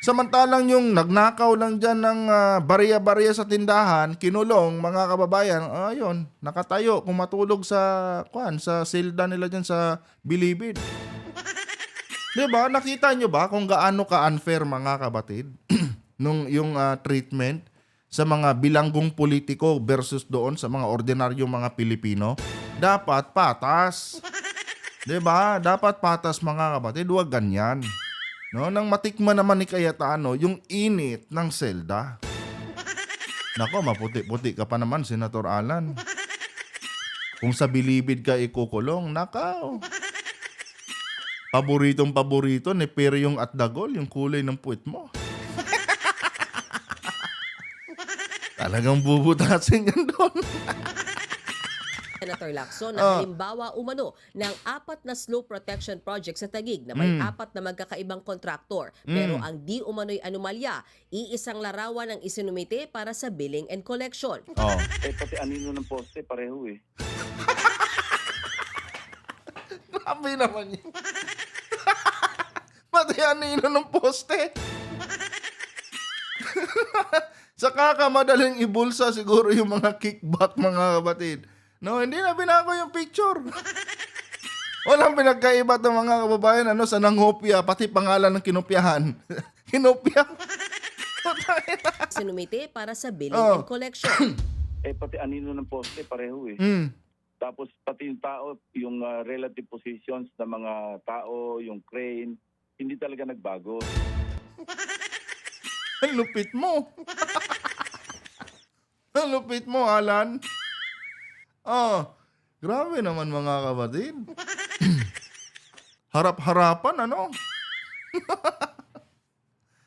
Samantalang yung nagnakaw lang dyan ng barya-barya sa tindahan, kinulong, mga kababayan, ayun, nakatayo, kumatulog sa silda nila dyan sa bilibid. Diba? Nakita nyo ba kung gaano ka-unfair, mga kabatid? yung treatment sa mga bilanggong politiko versus doon sa mga ordinaryong mga Pilipino, dapat patas. 'Di ba? Dapat patas, mga kapatid, huwag ganyan. Nang matikman naman ni Cayetano yung init ng selda. Nako, maputi-puti ka pa naman, Senator Alan. Kung sa bilibid ka ikukulong, nakaw. Paborito ni Peryong at Dagol, yung kulay ng puwit mo. Talagang bubutasin yan doon. Senator Lacson na halimbawa umano ng 4 na slow protection project sa Taguig na may 4 na magkakaibang kontraktor. Pero ang di umano'y anomalya, iisang larawan ang isinumite para sa billing and collection. Pati anino ng poste, pareho eh. Grabe naman yun. Pati anino ng poste. Sa kakamadaling ibulsa siguro yung mga kickback, mga kapatid. Hindi na binago yung picture. Walang pinagkaiba ng mga kababayan sa nangopya, pati pangalan ng kinopyahan. Kinopya. Sinumite para sa billing and collection. Pati anino ng poste, pareho eh. Tapos pati yung tao, yung relative positions ng mga tao, yung crane, hindi talaga nagbago. Ay, lupit mo. Ang lupit mo, Alan. Grabe naman, mga kapatid. Harap-harapan,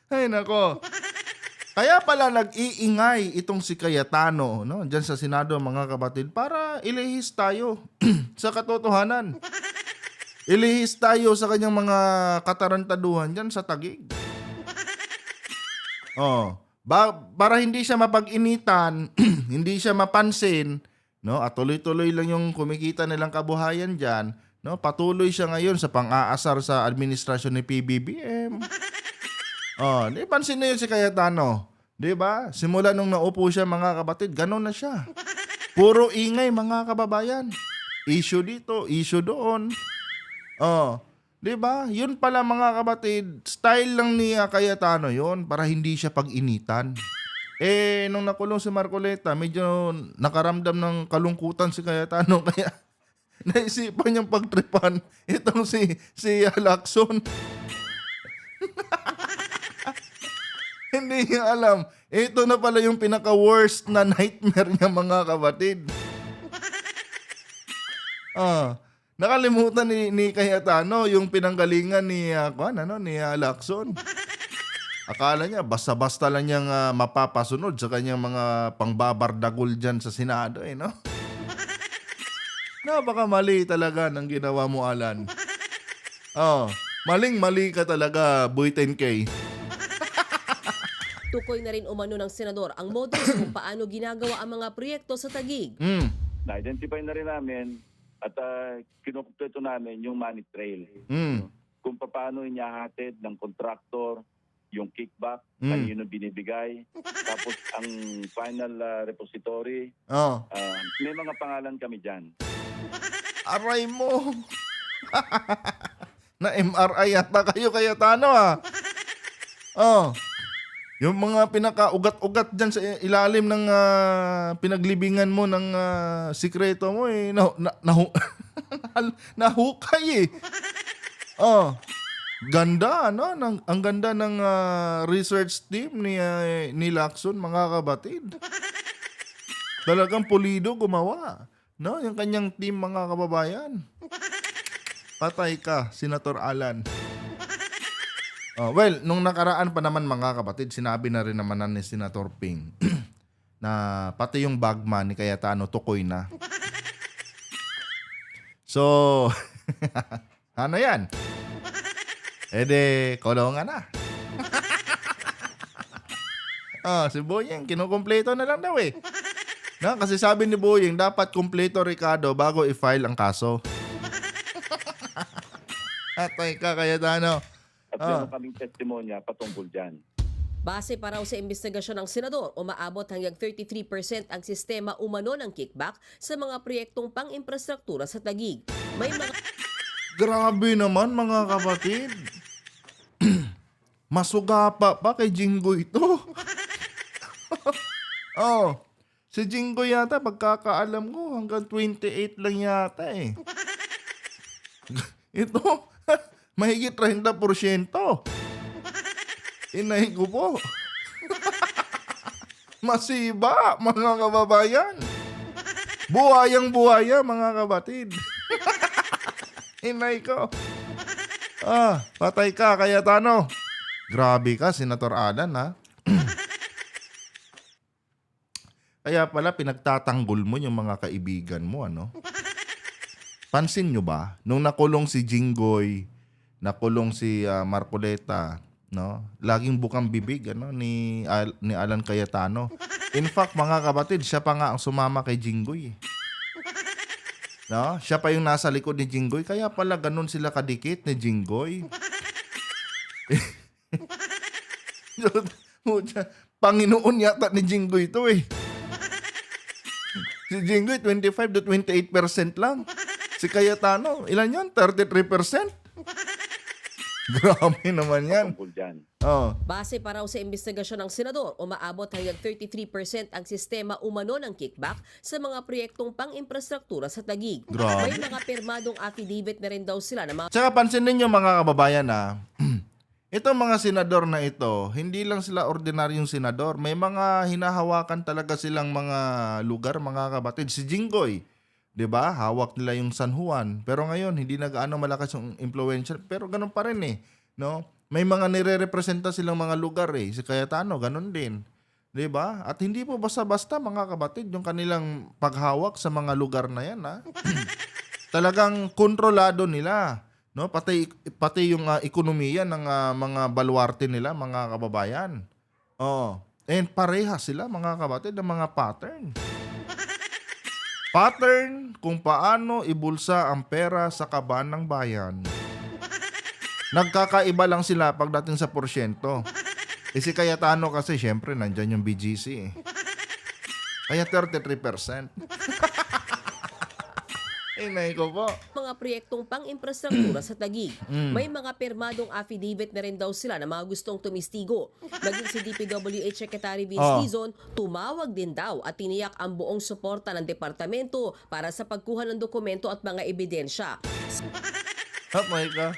Ay, nako. Kaya pala nag-iingay itong si Cayetano, dyan sa Senado, mga kapatid, para ilihis tayo sa katotohanan. Ilihis tayo sa kanyang mga katarantaduhan dyan sa Taguig. Para hindi siya mapag-initan, hindi siya mapansin, at tuloy-tuloy lang yung kumikita nilang kabuhayan diyan, patuloy siya ngayon sa pang-aasar sa administrasyon ni PBBM. Pansin na yun si Cayetano, 'di ba? Simula nung naupo siya, mga kapatid, gano'n na siya. Puro ingay, mga kababayan. Issue dito, issue doon. 'Di ba? Yun pala, mga kapatid, style lang ni Cayetano yun para hindi siya pag-initan. Nung nakulong si Marcoleta, medyo nakaramdam ng kalungkutan si Cayetano, kaya naisipan niyang pagtripan itong si Lacson. Hindi niya alam. Ito na pala yung pinaka-worst na nightmare niya, mga kapatid. Nakalimutan ni Cayetano yung pinanggalingan ni Lacson. Akala niya basta-basta lang niyang mapapasunod sa kanyang mga pangbabardagol dyan sa Senado, Baka mali talaga ng ginawa mo, Alan. Maling-mali ka talaga, Boy 10K. Tukoy na rin umano ng senador ang modus kung paano ginagawa ang mga proyekto sa Taguig. Na-identify na rin namin at kinukumpleto namin yung money trail. Kung paano inihahatid ng kontraktor, yung kickback, kanino binibigay, tapos ang final repository. May mga pangalan kami dyan. Aray mo. Na MRI yata kayo Cayetano Yung mga pinaka-ugat-ugat dyan sa ilalim ng pinaglibingan mo ng sikreto mo nahukay Ganda, no? Ang ganda ng research team ni Lacson, mga kabatid. Talagang pulido gumawa. No? Yung kanyang team, mga kababayan. Patay ka, Senator Alan. Well, nung nakaraan pa naman, mga kapatid, sinabi na rin naman ni Senator Ping na pati yung bagman ni Cayetano tukoy na. So, ano yan? Kolongan na. Si Boyeng, kinukumpleto na lang daw No, kasi sabi ni Boyeng, dapat kumpleto Ricardo bago i-file ang kaso. Atay ka, Cayetano. At meron kaming testimonya patungkol dyan. Base pa raw sa investigasyon ng senador, umaabot hanggang 33% ang sistema umano ng kickback sa mga proyektong pang-infrastruktura sa Taguig. May mga Grabe naman, mga kapatid. Masugapa pa kay Jinggoy ito. Si Jinggoy yata, pagkakaalam ko, hanggang 28 lang yata Ito, mahigit 30%. Inay ko po. Masiba, mga kababayan. Buhayang-buhaya, mga kabatid. Inay ko. Patay ka, Cayetano. Grabe ka, Senator Alan, Kaya pala pinagtatanggol mo yung mga kaibigan mo, Pansin nyo ba, nung nakulong si Jinggoy, nakulong si Marcoleta, laging bukang bibig, ni Alan Cayetano. In fact, mga kapatid, siya pa nga ang sumama kay Jinggoy. Siya pa yung nasa likod ni Jinggoy, kaya pala ganun sila kadikit ni Jinggoy. Panginoon yata ni Jinggoy ito Si Jinggoy 25 to 28% lang. Si Cayetano, ilan yun? 33%? Grabe naman yan. Patungkol dyan. Base pa raw sa investigasyon ng senador, umaabot hanggang 33% ang sistema umano ng kickback sa mga proyektong pang-infrastruktura sa Taguig. Grabe. May mga pirmadong affidavit na rin daw sila na mga Tsaka pansin ninyo, mga kababayan, itong mga senador na ito, hindi lang sila ordinaryong senador. May mga hinahawakan talaga silang mga lugar, mga kabatid. Si Jinggoy, 'di ba? Hawak nila yung San Juan. Pero ngayon, hindi na gaano malakas yung influential. Pero ganun pa rin no? May mga nire-representa silang mga lugar Si Cayetano, ganun din. 'Di ba? At hindi po basta-basta, mga kabatid, yung kanilang paghawak sa mga lugar na yan, Talagang kontrolado nila. No, pati yung ekonomiya ng mga baluarte nila, mga kababayan. And pareha sila, mga kabatid, ng mga pattern. Pattern kung paano ibulsa ang pera sa kaban ng bayan. Nagkakaiba lang sila pagdating sa porsyento. Si Cayetano kasi, syempre, nandyan yung BGC Kaya 33%. Inay ko po. mga proyektong pang-infrastruktura sa Taguig. May mga pirmadong affidavit na rin daw sila na mga gustong tumistigo. Maging si DPWH Secretary Vince Dizon, tumawag din daw at tiniyak ang buong suporta ng departamento para sa pagkuha ng dokumento at mga ebidensya. May ka.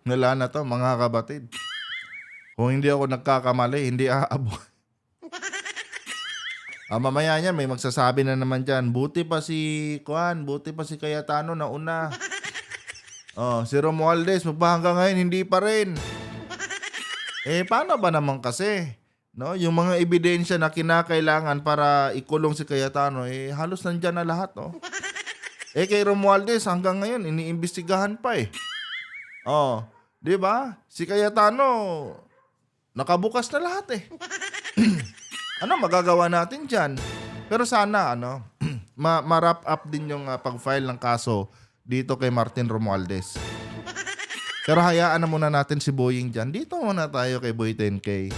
Wala na to, mga kabatid. Kung hindi ako nagkakamali, hindi aabot. Mamaya niya may magsasabi na naman dyan, buti pa si Cayetano na una. Si Romualdez, hanggang ngayon hindi pa rin. Paano ba naman kasi? No, yung mga ebidensya na kinakailangan para ikulong si Cayetano, halos nandyan na lahat, kay Romualdez hanggang ngayon iniimbestigahan pa 'di ba? Si Cayetano nakabukas na lahat eh. Ano magagawa natin dyan? Pero sana, ma-wrap up din yung pag-file ng kaso dito kay Martin Romualdez. Pero hayaan na muna natin si Boying dyan. Dito muna tayo kay Boy 10K.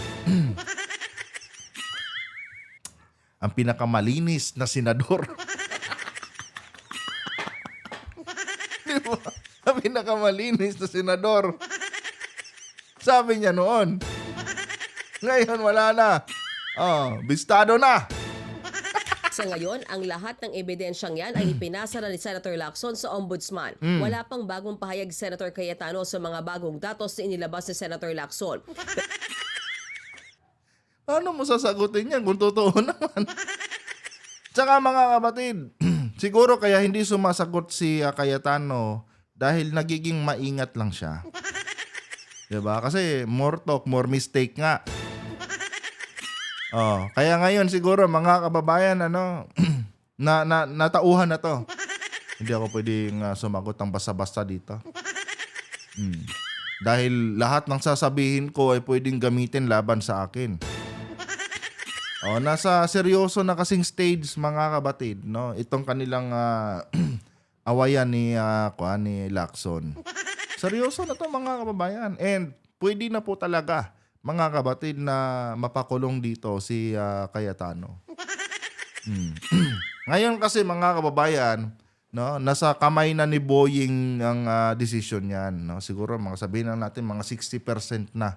Ang pinakamalinis na senador. Diba? Ang pinakamalinis na senador. Sabi niya noon. Ngayon wala na. Bistado na. Sa ngayon, ang lahat ng ebidensyang yan ay ipinasa na ni Senator Lacson sa Ombudsman. Wala pang bagong pahayag Senator Cayetano sa mga bagong datos na inilabas ni Senator Lacson. Ano mo sasagutin yan kung totoo naman? Tsaka mga kapatid, siguro kaya hindi sumasagot si Cayetano dahil nagiging maingat lang siya. Diba? Kasi more talk, more mistake nga. Kaya ngayon siguro mga kababayan natauhan na to. Hindi ako pwedeng sumagot ng basta-basta dito. Dahil lahat ng sasabihin ko ay pwedeng gamitin laban sa akin. Nasa seryoso na kasing stage mga kabatid, no? Itong kanilang awayan ni Lacson. Seryoso na to mga kababayan. And pwede na po talaga mga kabatid na mapakulong dito si Cayetano. Ngayon kasi mga kababayan, no, nasa kamay na ni Boying ang decision niyan, no? Siguro mga sabihin na natin mga 60% na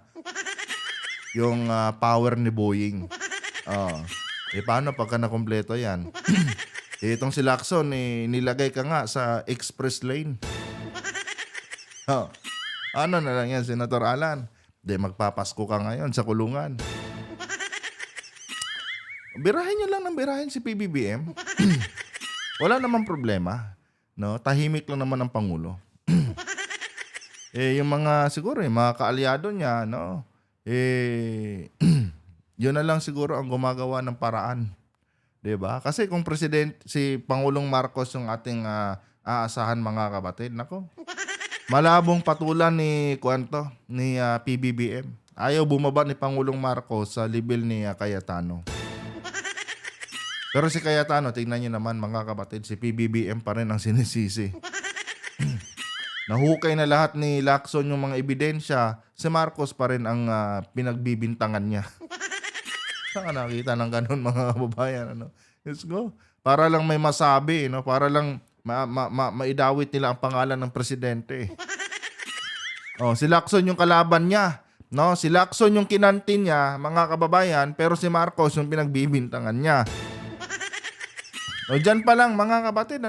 yung power ni Boying. Paano pagka nakompleto yan? Itong si Lacson, nilagay ka nga sa express lane. Ano na lang yan, Senator Alan? Magpapasko ka ngayon sa kulungan. Birahin nyo lang ng birahin si PBBM. Wala namang problema. No? Tahimik lang naman ang Pangulo. Yung mga, siguro, mga kaalyado niya, no? Yun na lang siguro ang gumagawa ng paraan. 'Di ba? Kasi kung si Pangulong Marcos yung ating aasahan mga kapatid, nako. Malabong patulan ni PBBM. Ayaw bumaba ni Pangulong Marcos sa level ni Cayetano. Pero si Cayetano, tingnan niyo naman mga kapatid, si PBBM pa rin ang sinisisi. Nahukay na lahat ni Lacson yung mga ebidensya, si Marcos pa rin ang pinagbibintangan niya. Saan ka nakita ng ganun mga kababayan? Let's go. Para lang may masabi, no? Para lang maidawit nila ang pangalan ng presidente. Si Lacson yung kalaban niya, no? Si Lacson yung kinantin niya, mga kababayan, pero si Marcos yung pinagbibintangan niya. Diyan pa lang mga kapatid,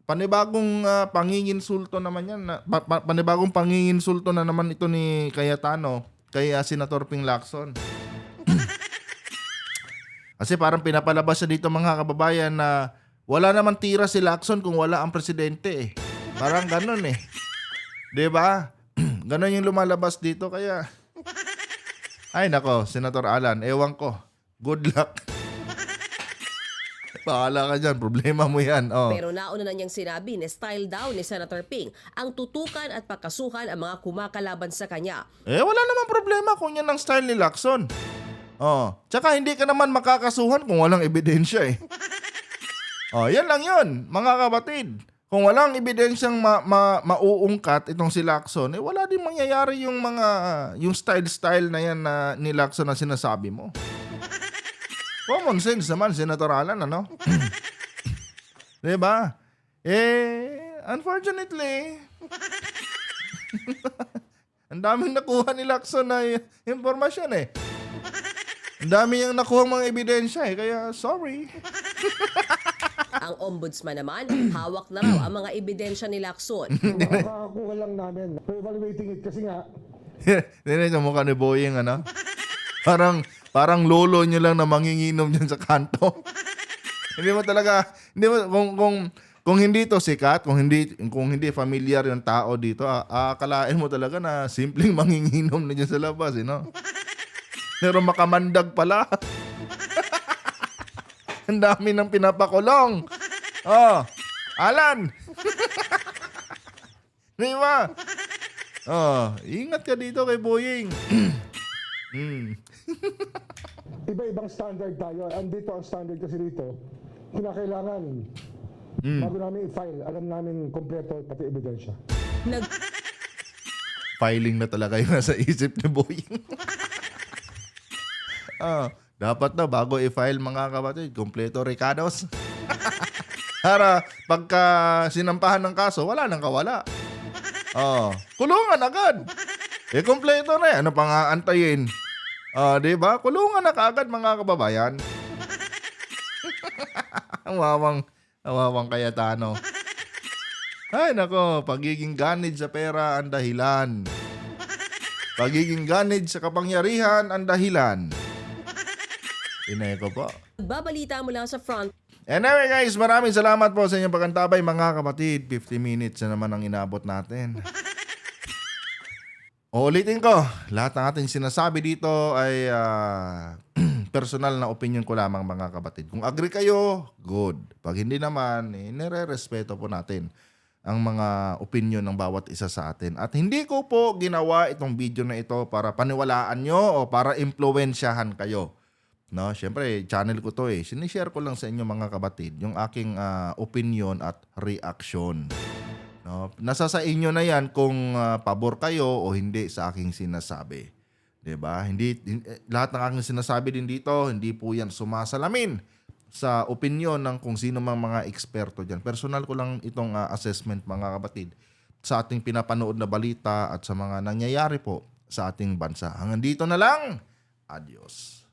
panibagong panginginsulto naman yan. Panibagong panginginsulto na naman ito ni Cayetano kay Senator Ping Lacson. Kasi parang pinapalabas siya dito mga kababayan na wala naman tira si Lacson kung wala ang presidente. Parang ganun eh. 'Di ba? Ganun yung lumalabas dito kaya ay nako, Senator Alan, ewan ko. Good luck. Bahala ka dyan, problema mo yan. Pero nauna na niyang sinabi na style daw ni Senator Ping ang tutukan at pakasuhan ang mga kumakalaban sa kanya. Wala naman problema kung yan ang style ni Lacson. Tsaka hindi ka naman makakasuhan kung walang ebidensya eh. Yan lang yun, mga kapatid. Kung walang ebidensyang mauungkat itong si Lacson, wala din mangyayari yung style na yan ni Lacson na sinasabi mo. Common sense naman, Senator Alan, Diba? Unfortunately, ang daming nakuha ni Lacson na impormasyon eh. Ang dami yung nakuha mga ebidensya eh, kaya sorry. Ang ombudsman naman, hawak na raw ang mga ebidensya ni Lacson. Makakakuha lang namin. We're evaluating it kasi nga. Tingnan yung mukha ni Boying, Parang lolo nyo lang na manginginom dyan sa kanto. Hindi mo kung hindi to sikat, kung hindi familiar yung tao dito, akalain mo talaga na simpleng manginginom na dyan sa labas, Pero makamandag pala. Ang dami ng pinapakulong. Alan. Di ba? Ingat ka dito kay Boying. Iba-ibang standard tayo. Andito ang standard kasi dito, kinakailangan, bago namin i-file, alam namin kompleto pati ebidensya. Filing na talaga yung nasa isip ni Boy. Dapat na bago i-file mga kapatid, kompleto recados. Para pagka sinampahan ng kaso, wala nang kawala. Kulungan agad. Kompleto na eh. Ano pang aantayin? Di ba? Kulungan na kaagad mga kababayan. Awawang Cayetano. Ay nako, pagiging ganid sa pera ang dahilan. Pagiging ganid sa kapangyarihan ang dahilan. Inay ko po. Babalita mula sa front. Anyway guys, maraming salamat po sa inyong pagkantabay mga kapatid. 50 minutes na naman ang inabot natin. Uulitin ko, lahat ng ating sinasabi dito ay personal na opinion ko lamang mga kapatid. Kung agree kayo, good. Pag hindi naman, nire-respeto po natin ang mga opinion ng bawat isa sa atin. At hindi ko po ginawa itong video na ito para paniwalaan nyo o para impluwensyahan kayo. No, syempre, channel ko to eh. Sinishare ko lang sa inyo mga kapatid yung aking opinion at reaction. No, nasa sa inyo na yan kung pabor kayo o hindi sa aking sinasabi. 'Di ba? Lahat ng aking sinasabi din dito, hindi po yan sumasalamin sa opinion ng kung sino mang mga eksperto diyan. Personal ko lang itong assessment mga kapatid sa ating pinapanood na balita at sa mga nangyayari po sa ating bansa. Hanggang dito na lang. Adios.